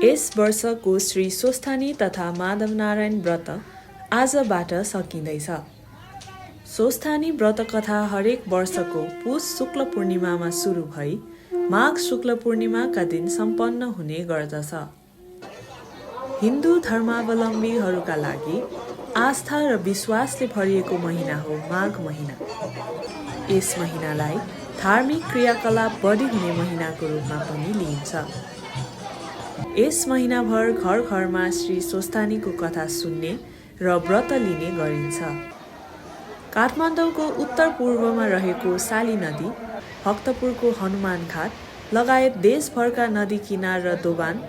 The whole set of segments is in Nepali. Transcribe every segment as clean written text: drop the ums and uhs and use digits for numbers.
यस वर्षको श्री स्वस्थानी तथा माधवनारायण व्रत आजबाट सकिँदैछ। स्वस्थानी व्रत कथा हरेक वर्षको पुष शुक्ल पूर्णिमामा सुरु भई माघ शुक्ल पूर्णिमाका दिन सम्पन्न हुने गर्दछ। हिन्दू धर्मावलम्बीहरूका लागि आस्था र विश्वासले भरिएको महिना हो माघ महिना। यस महिनालाई धार्मिक क्रियाकलाप बढी हुने महिनाको रूपमा पनि लिइन्छ। यस महिनाभर घर घरमा श्री स्वस्थानीको कथा सुन्ने र व्रत लिने गरिन्छ। काठमाडौँको उत्तर पूर्वमा रहेको साली नदी, भक्तपुरको हनुमान घाट लगायत देशभरका नदी किनार र दोभान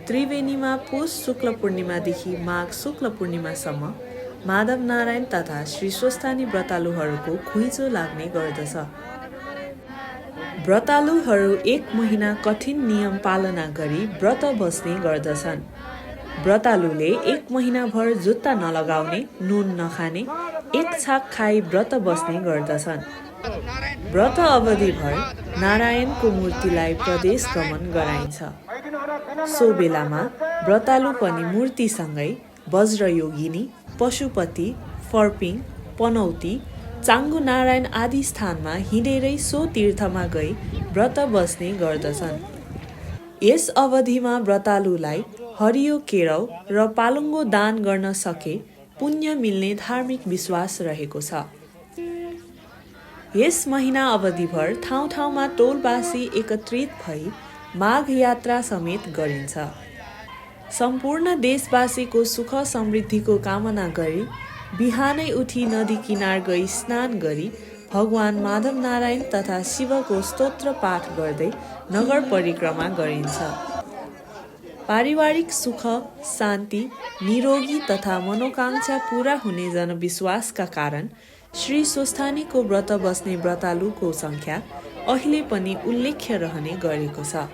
त्रिवेणीमा पुष शुक्ल पूर्णिमादेखि माघ शुक्ल पूर्णिमासम्म माधवनारायण तथा श्री स्वस्थानी व्रतालुहरूको घुइँचो लाग्ने गर्दछ। व्रतालुहरू एक महिना कठिन नियम पालना गरी व्रत बस्ने गर्दछन्। व्रतालुले एक महिनाभर जुत्ता नलगाउने, नुन नखाने, एक छाक खाई व्रत बस्ने गर्दछन्। व्रत अवधिभर नारायणको मूर्तिलाई प्रदेश गमन गराइन्छ। सो बेलामा व्रतालु पनि मूर्तिसँगै वज्रयोगिनी, पशुपति, फर्पिङ, पनौती, चाङ्गु नारायण आदि स्थानमा हिँडेरै सो तीर्थमा गई व्रत बस्ने गर्दछन्। यस अवधिमा व्रतालुलाई हरियो केराउ र पालुङ्गो दान गर्न सके पुण्य मिल्ने धार्मिक विश्वास रहेको छ। यस महिना अवधिभर ठाउँ ठाउँमा टोलबासी एकत्रित भई माघ यात्रा समेत गरिन्छ। सम्पूर्ण देशवासीको सुख समृद्धिको कामना गरी बिहानै उठी नदी किनार गई स्नान गरी भगवान माधवनारायण तथा शिवको स्तोत्र पाठ गर्दै नगर परिक्रमा गरिन्छ। पारिवारिक सुख, शान्ति, निरोगी तथा मनोकांक्षा पूरा हुने जनविश्वासका कारण श्री स्वस्थानीको व्रत बस्ने व्रतालुको सङ्ख्या अहिले पनि उल्लेख्य रहने गरेको छ।